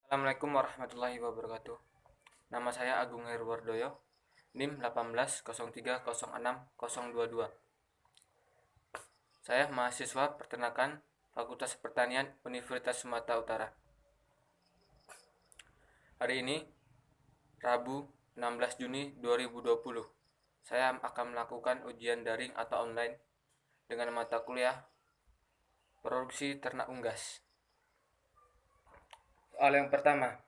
Assalamualaikum warahmatullahi wabarakatuh. Nama saya Agung Herwardoyo, NIM 1803060022. Saya mahasiswa peternakan Fakultas Pertanian Universitas Sumatera Utara. Hari ini, Rabu 16 Juni 2020, saya akan melakukan ujian daring atau online dengan mata kuliah Produksi Ternak Unggas. Soal yang pertama,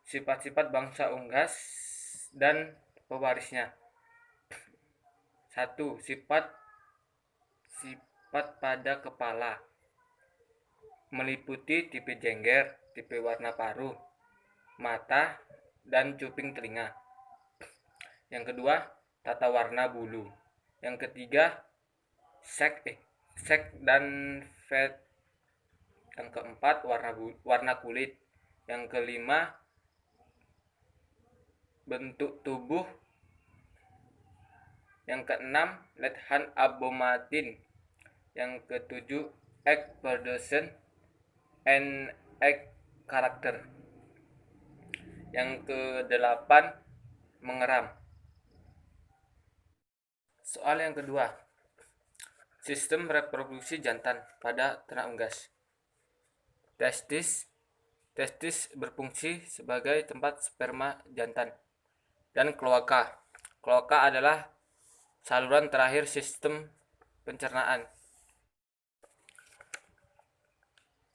sifat-sifat bangsa unggas dan pewarisnya. 1. Sifat pada kepala meliputi tipe jengger, tipe warna paruh, mata, dan cuping telinga. Yang kedua, tata warna bulu. Yang ketiga, sek dan vet. Yang keempat, warna kulit. Yang kelima, bentuk tubuh. Yang keenam, Lethan abomatin. Yang ketujuh, egg production and egg character. Yang kedelapan, mengeram. Soal yang kedua, sistem reproduksi jantan pada ternak unggas. Testis berfungsi sebagai tempat sperma jantan. Dan kloaka. Kloaka adalah saluran terakhir sistem pencernaan.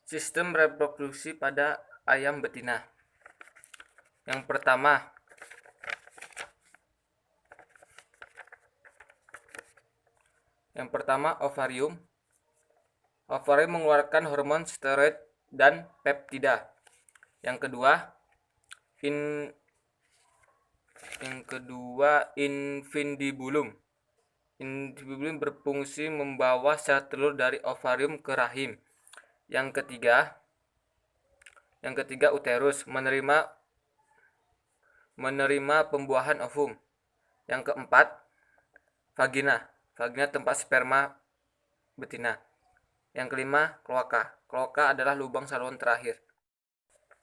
Sistem reproduksi pada ayam betina. Yang pertama ovarium. Ovarium mengeluarkan hormon steroid dan peptida. Yang kedua infundibulum. Infundibulum berfungsi membawa sel telur dari ovarium ke rahim. Yang ketiga uterus, menerima pembuahan ovum. Yang keempat vagina tempat sperma betina. Yang kelima kloaka. Kloaka adalah lubang saluran terakhir.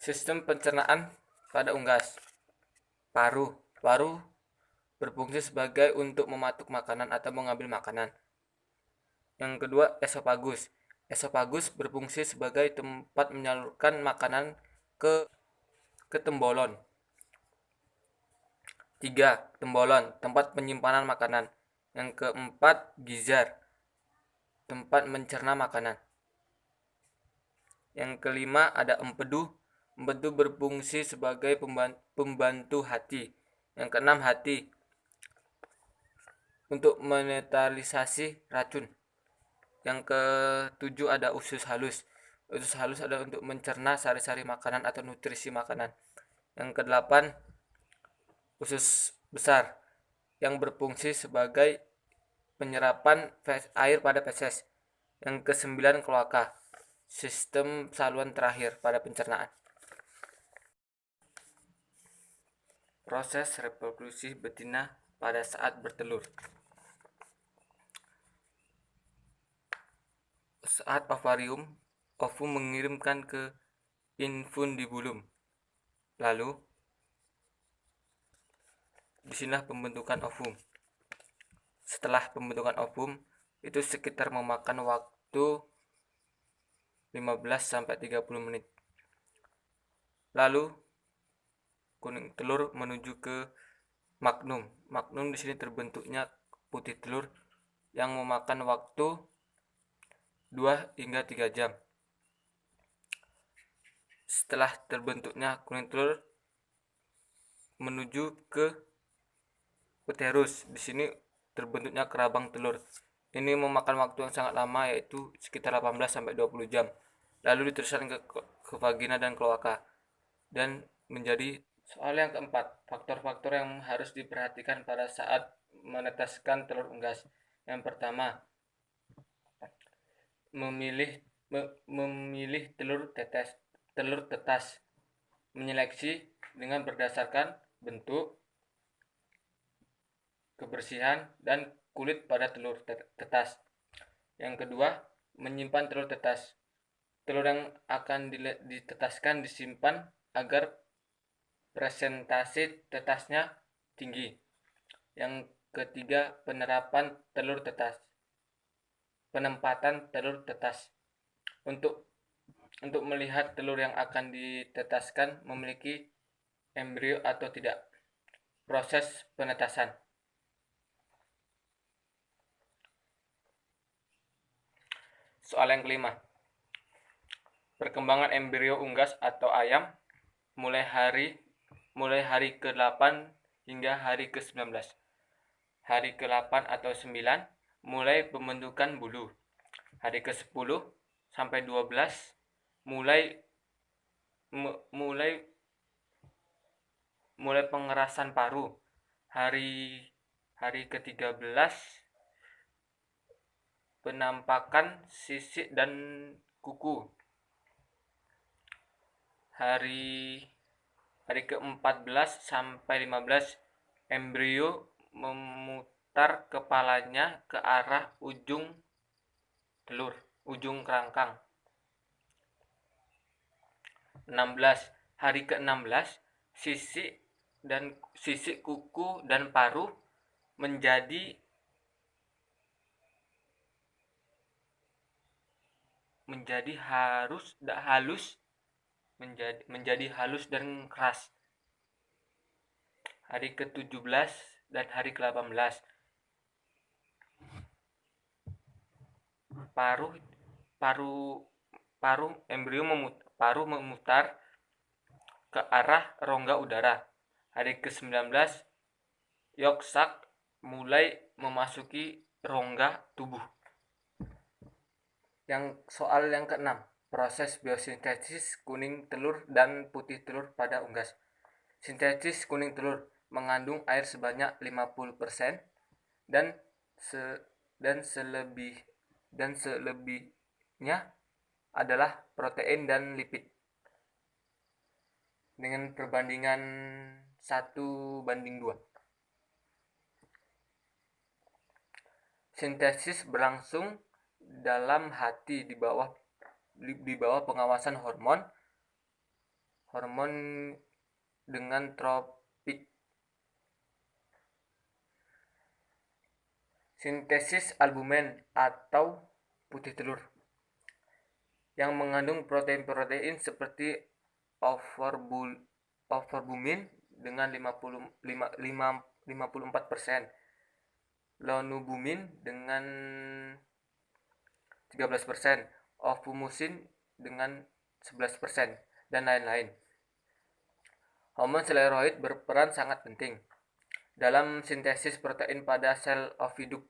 Sistem pencernaan pada unggas. Paru berfungsi sebagai untuk mematuk makanan atau mengambil makanan. Yang kedua esofagus berfungsi sebagai tempat menyalurkan makanan ke tembolon. 3. Tembolon, tempat penyimpanan makanan. Yang keempat gizar, tempat mencerna makanan. Yang kelima ada empedu. Empedu berfungsi sebagai pembantu hati. Yang keenam hati, untuk menetralisasi racun. Yang ketujuh ada usus halus. Usus halus adalah untuk mencerna sari-sari makanan atau nutrisi makanan. Yang kedelapan usus besar, yang berfungsi sebagai penyerapan air pada feses. Yang kesembilan kloaka, sistem saluran terakhir pada pencernaan. Proses reproduksi betina pada saat bertelur. Saat ovum mengirimkan ke infundibulum. Lalu disinilah pembentukan ovum. Setelah pembentukan ovum itu sekitar memakan waktu 15-30 menit. Lalu kuning telur menuju ke magnum. Magnum di sini terbentuknya putih telur yang memakan waktu 2-3 jam. Setelah terbentuknya kuning telur menuju ke uterus. Di sini terbentuknya kerabang telur. Ini memakan waktu yang sangat lama, yaitu sekitar 18-20 jam. Lalu diteruskan ke vagina dan kloaka. Dan menjadi soal yang keempat, faktor-faktor yang harus diperhatikan pada saat menetaskan telur unggas. Yang pertama, memilih telur tetas. Menyeleksi dengan berdasarkan bentuk, kebersihan, dan kulit pada telur tetas. Yang kedua, menyimpan telur tetas. telur yang akan ditetaskan disimpan agar presentasi tetasnya tinggi. Yang ketiga, penempatan telur tetas. Untuk melihat telur yang akan ditetaskan memiliki embrio atau tidak. Proses penetasan. Soal yang kelima. Perkembangan embrio unggas atau ayam mulai hari ke-8 hingga hari ke-19. Hari ke-8 atau 9 mulai pembentukan bulu. Hari ke-10 sampai 12 mulai pengerasan paru. Hari ke-13 penampakan sisik dan kuku. Hari ke-14 sampai 15 embrio memutar kepalanya ke arah ujung kerangkang. 16. Hari ke-16 sisik kuku dan paru menjadi halus dan keras. Hari ke-17 dan hari ke-18 paru memutar ke arah rongga udara. Hari ke-19 yolk sac mulai memasuki rongga tubuh. Soal yang ke-6, proses biosintesis kuning telur dan putih telur pada unggas. Sintesis kuning telur mengandung air sebanyak 50% dan selebihnya adalah protein dan lipid dengan perbandingan 1:2. Sintesis berlangsung dalam hati di bawah pengawasan hormon dengan tropik. Sintesis albumen atau putih telur yang mengandung protein-protein seperti ovalbumin dengan 54%, lonubumin dengan 13%, ovumusin dengan 11%, dan lain-lain. Hormon steroid berperan sangat penting dalam sintesis protein pada sel oviduk.